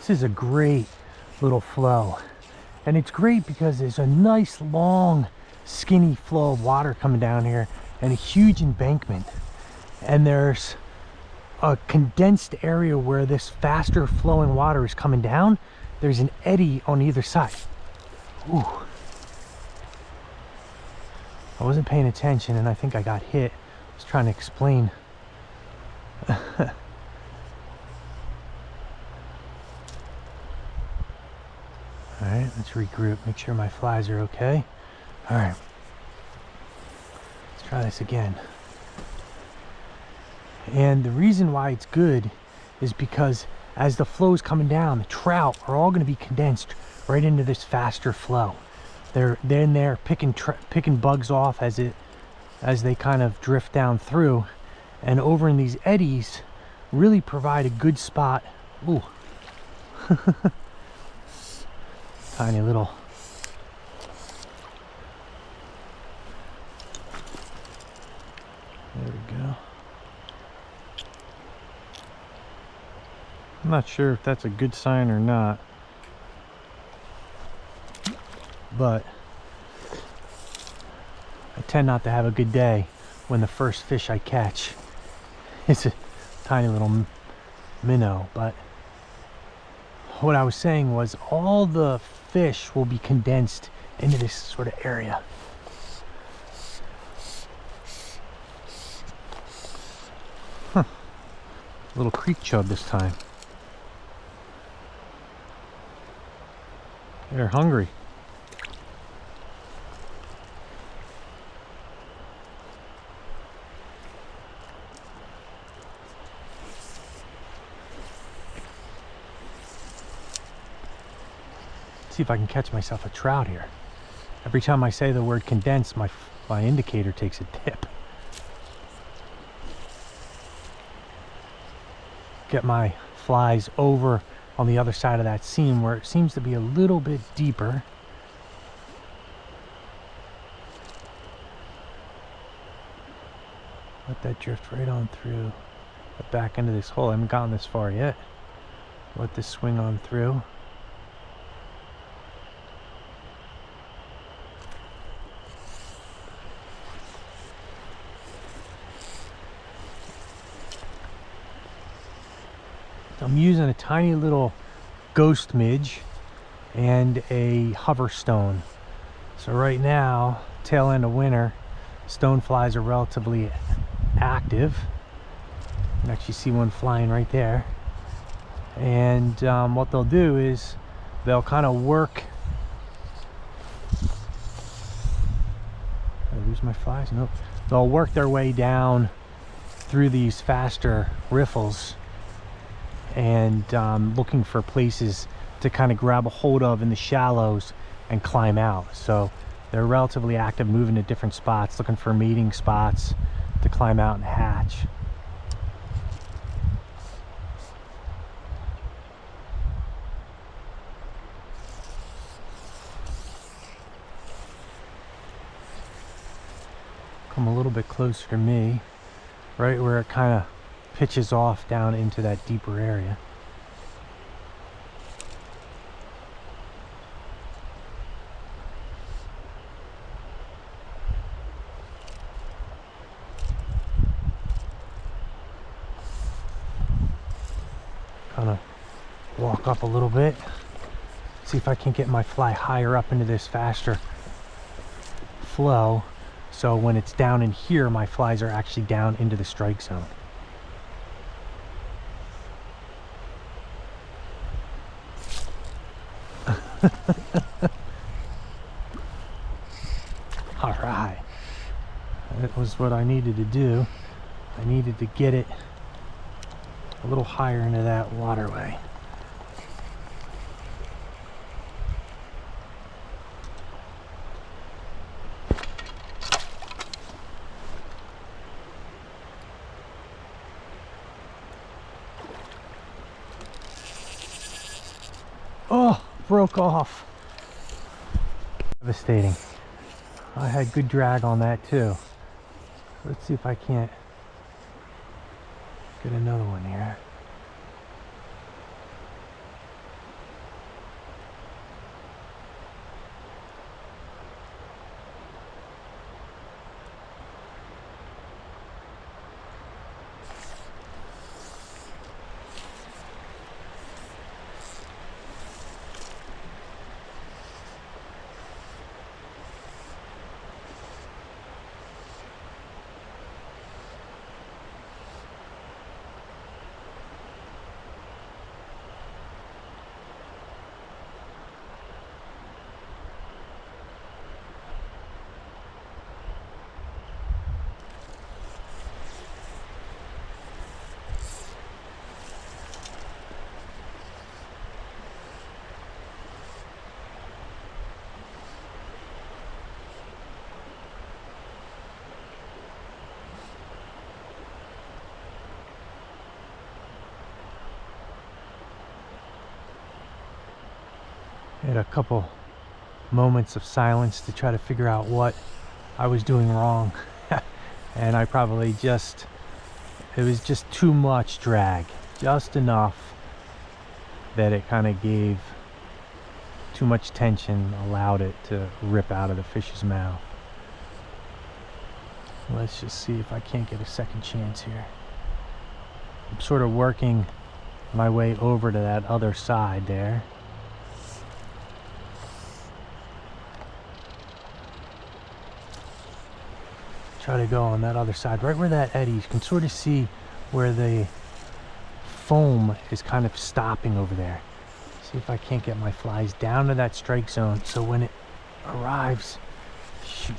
This is a great little flow. And it's great because there's a nice long skinny flow of water coming down here and a huge embankment. And there's a condensed area where this faster flowing water is coming down. There's an eddy on either side. Ooh. I wasn't paying attention and I think I got hit. I was trying to explain. All right, let's regroup, make sure my flies are okay. All right, let's try this again. And the reason why it's good is because as the flow is coming down, the trout are all going to be condensed right into this faster flow. They're in there picking bugs off as they kind of drift down through, and over in these eddies really provide a good spot. Ooh. Tiny little. There we go. I'm not sure if that's a good sign or not, but I tend not to have a good day when the first fish I catch is a tiny little minnow. But what I was saying was all the fish will be condensed into this sort of area. Huh. Little creek chub this time. They're hungry. See if I can catch myself a trout here. Every time I say the word condense, my indicator takes a dip. Get my flies over on the other side of that seam where it seems to be a little bit deeper. Let that drift right on through the back end of this hole. I haven't gotten this far yet. Let this swing on through. I'm using a tiny little ghost midge and a hover stone. So right now, tail end of winter, stone flies are relatively active. You can actually see one flying right there. And what they'll do is they'll kind of work. Did I lose my flies? Nope. They'll work their way down through these faster riffles and looking for places to kind of grab a hold of in the shallows and climb out. So they're relatively active, moving to different spots, looking for mating spots to climb out and hatch. Come a little bit closer to me, right where it kind of pitches off down into that deeper area. Kind of walk up a little bit, see if I can get my fly higher up into this faster flow, so when it's down in here my flies are actually down into the strike zone. All right, that was what I needed to do. I needed to get it a little higher into that waterway. Oh, broke off. Devastating. I had good drag on that too. Let's see if I can't get another one here. I had a couple moments of silence to try to figure out what I was doing wrong. And I probably it was just too much drag, just enough that it kind of gave too much tension, allowed it to rip out of the fish's mouth. Let's just see if I can't get a second chance here. I'm sort of working my way over to that other side there. Try to go on that other side, right where that eddy. You can sort of see where the foam is kind of stopping over there. See if I can't get my flies down to that strike zone so when it arrives, shoot.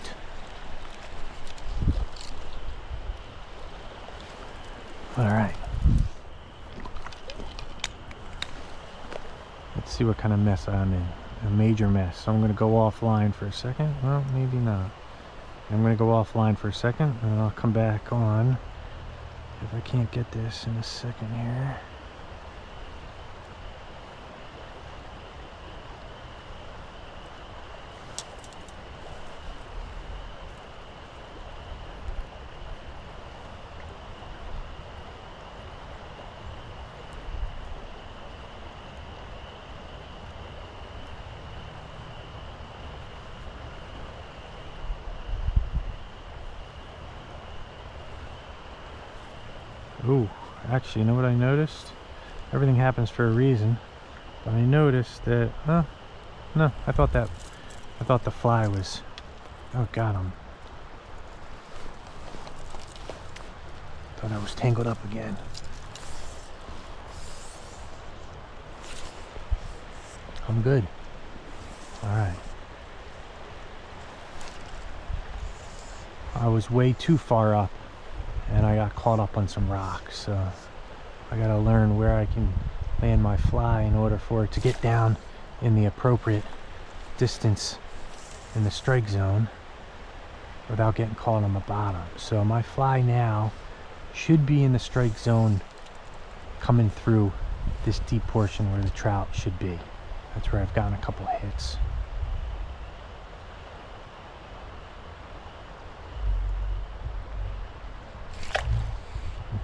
All right. Let's see what kind of mess I'm in. A major mess. So I'm going to go offline for a second. Well, maybe not. I'm going to go offline for a second and I'll come back on if I can't get this in a second here. Ooh, actually, you know what I noticed? Everything happens for a reason. But I noticed that, no, I thought the fly was, oh, got him. Thought I was tangled up again. I'm good. All right. I was way too far up and I got caught up on some rocks, so I gotta learn where I can land my fly in order for it to get down in the appropriate distance in the strike zone without getting caught on the bottom. So my fly now should be in the strike zone coming through this deep portion where the trout should be. That's where I've gotten a couple of hits.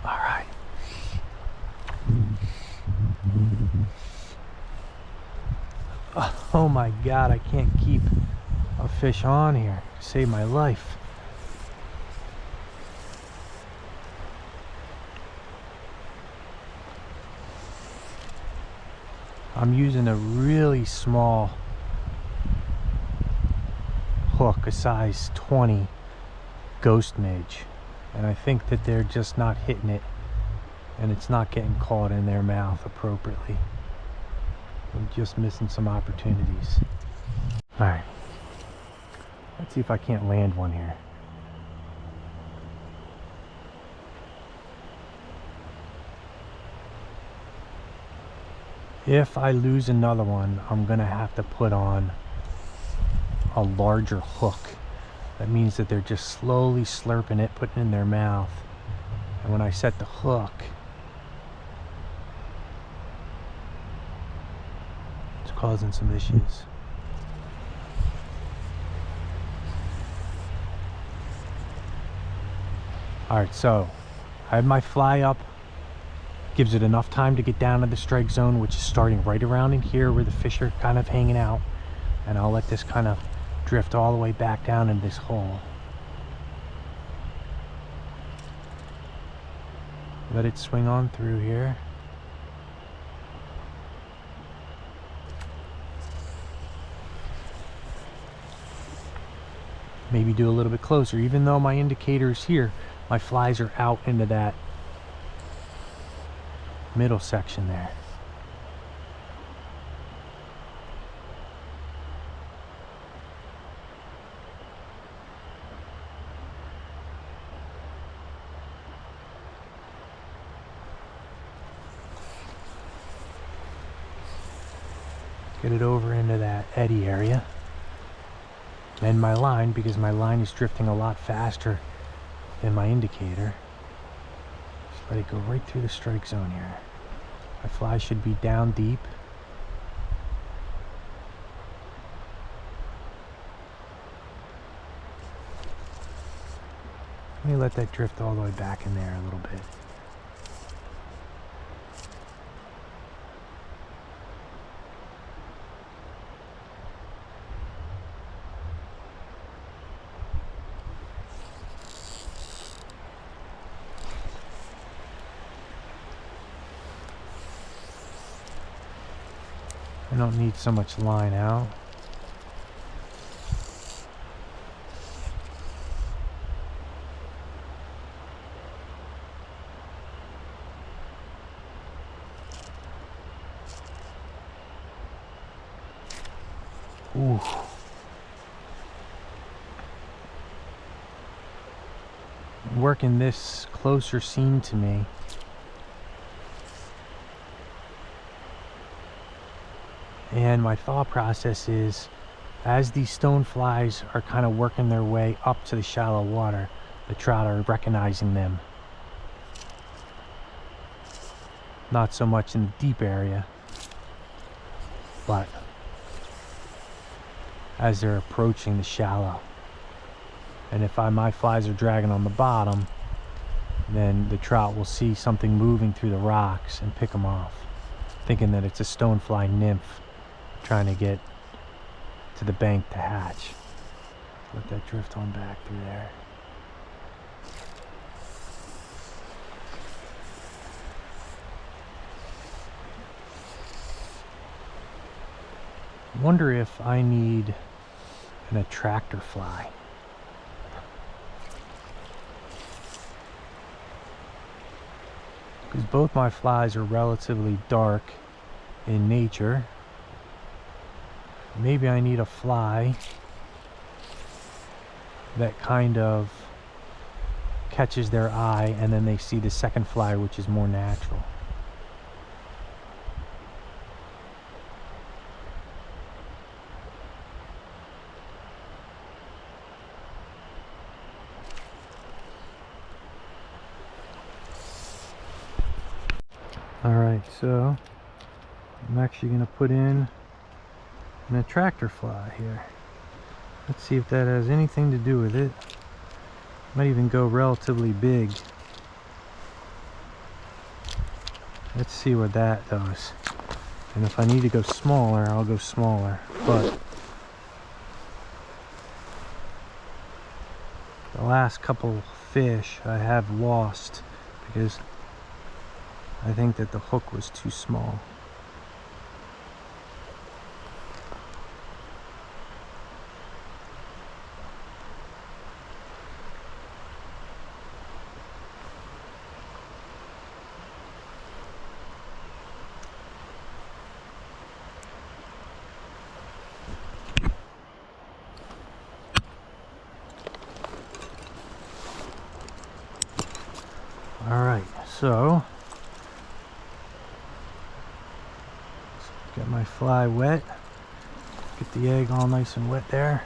All right. Oh my God, I can't keep a fish on here. Save my life. I'm using a really small hook, a size 20 ghost midge, and I think that they're just not hitting it and it's not getting caught in their mouth appropriately. I'm just missing some opportunities. All right, let's see if I can't land one here. If I lose another one, I'm gonna have to put on a larger hook. That means that they're just slowly slurping it, putting it in their mouth. And when I set the hook, it's causing some issues. All right, so I have my fly up. Gives it enough time to get down to the strike zone, which is starting right around in here where the fish are kind of hanging out. And I'll let this kind of drift all the way back down in this hole. Let it swing on through here. Maybe do a little bit closer. Even though my indicator's here, my flies are out into that middle section there. Get it over into that eddy area. Bend my line because my line is drifting a lot faster than my indicator. Just let it go right through the strike zone here. My fly should be down deep. Let me let that drift all the way back in there a little bit. I don't need so much line out. Ooh. Working this closer seam to me. And my thought process is, as these stoneflies are kind of working their way up to the shallow water, the trout are recognizing them. Not so much in the deep area, but as they're approaching the shallow. And if my flies are dragging on the bottom, then the trout will see something moving through the rocks and pick them off, thinking that it's a stonefly nymph trying to get to the bank to hatch. Let that drift on back through there. I wonder if I need an attractor fly. Because both my flies are relatively dark in nature. Maybe I need a fly that kind of catches their eye, and then they see the second fly, which is more natural. Alright, so I'm actually going to put in an attractor fly here. Let's see if that has anything to do with it. Might even go relatively big. Let's see what that does. And if I need to go smaller, I'll go smaller. But the last couple fish I have lost because I think that the hook was too small. Alright, so get my fly wet, get the egg all nice and wet there.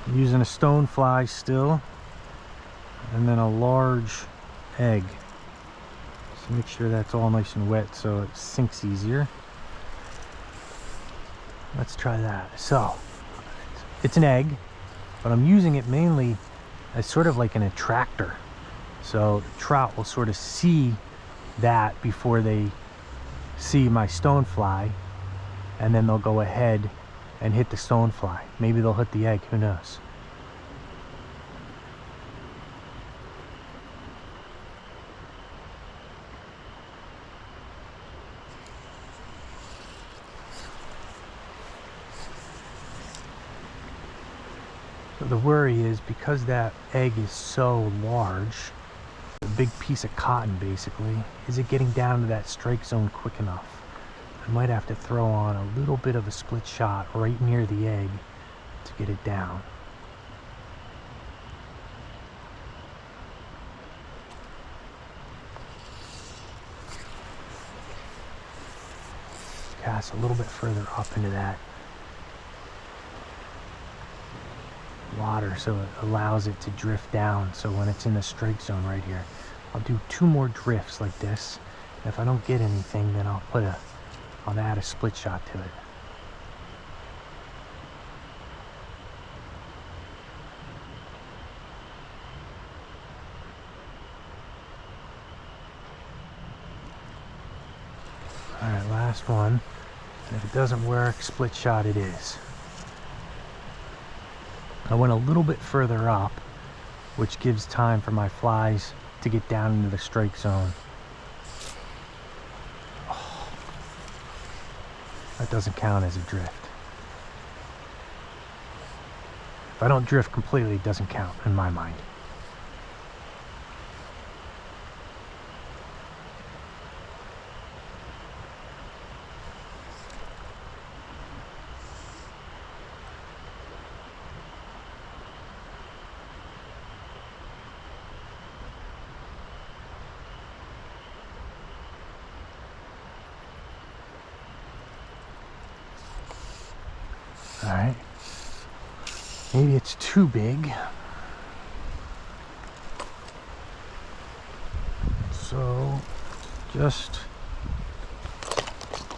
I'm using a stone fly still, and then a large egg. So make sure that's all nice and wet so it sinks easier. Let's try that. So it's an egg, but I'm using it mainly as sort of like an attractor. So the trout will sort of see that before they see my stonefly, and then they'll go ahead and hit the stonefly. Maybe they'll hit the egg, who knows. So the worry is, because that egg is so large, a big piece of cotton basically, is it getting down to that strike zone quick enough? I might have to throw on a little bit of a split shot right near the egg to get it down. Cast a little bit further up into that water so it allows it to drift down, so when it's in the strike zone right here, I'll do 2 more drifts like this. And if I don't get anything, then I'll add a split shot to it. Alright, last one. And if it doesn't work, split shot it is. I went a little bit further up, which gives time for my flies to get down into the strike zone. Oh, that doesn't count as a drift. If I don't drift completely, it doesn't count in my mind. All right. Maybe it's too big. So just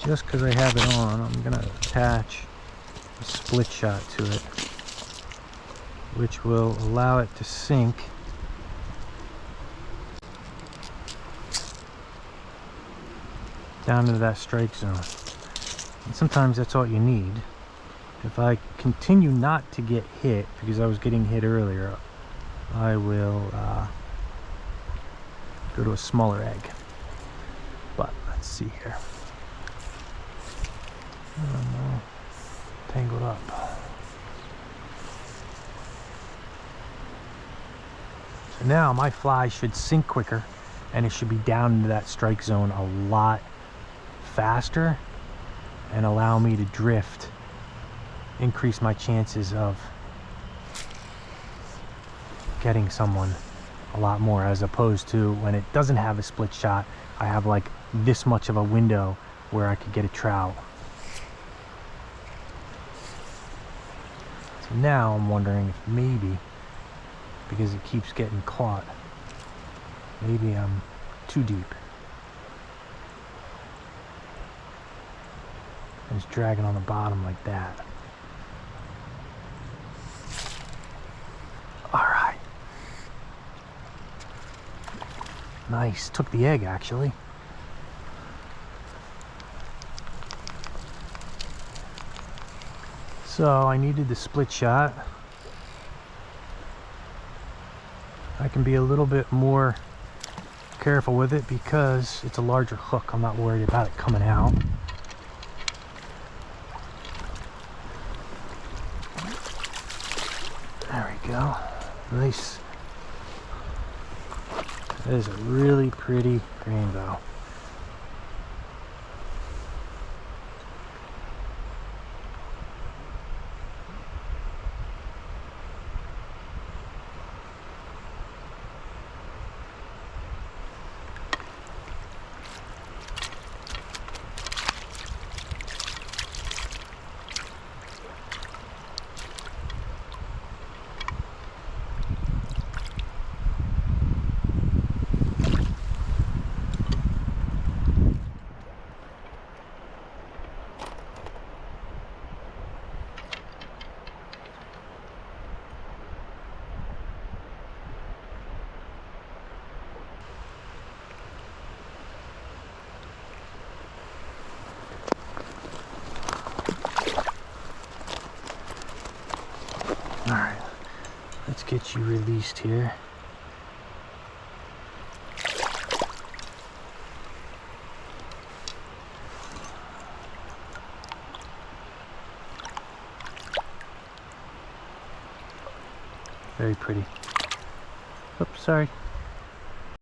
because I have it on, I'm gonna attach a split shot to it, which will allow it to sink down into that strike zone. And sometimes that's all you need. If I continue not to get hit, because I was getting hit earlier, I will go to a smaller egg. But let's see here. Oh, tangled up. So now my fly should sink quicker, and it should be down into that strike zone a lot faster and allow me to drift, increase my chances of getting someone a lot more, as opposed to when it doesn't have a split shot, I have like this much of a window where I could get a trout. So now I'm wondering if maybe, because it keeps getting caught, maybe I'm too deep. It's dragging on the bottom like that. Alright. Nice. Took the egg, actually. So I needed the split shot. I can be a little bit more careful with it because it's a larger hook. I'm not worried about it coming out. There we go. Nice. That is a really pretty rainbow. Alright, let's get you released here. Very pretty. Oops, sorry.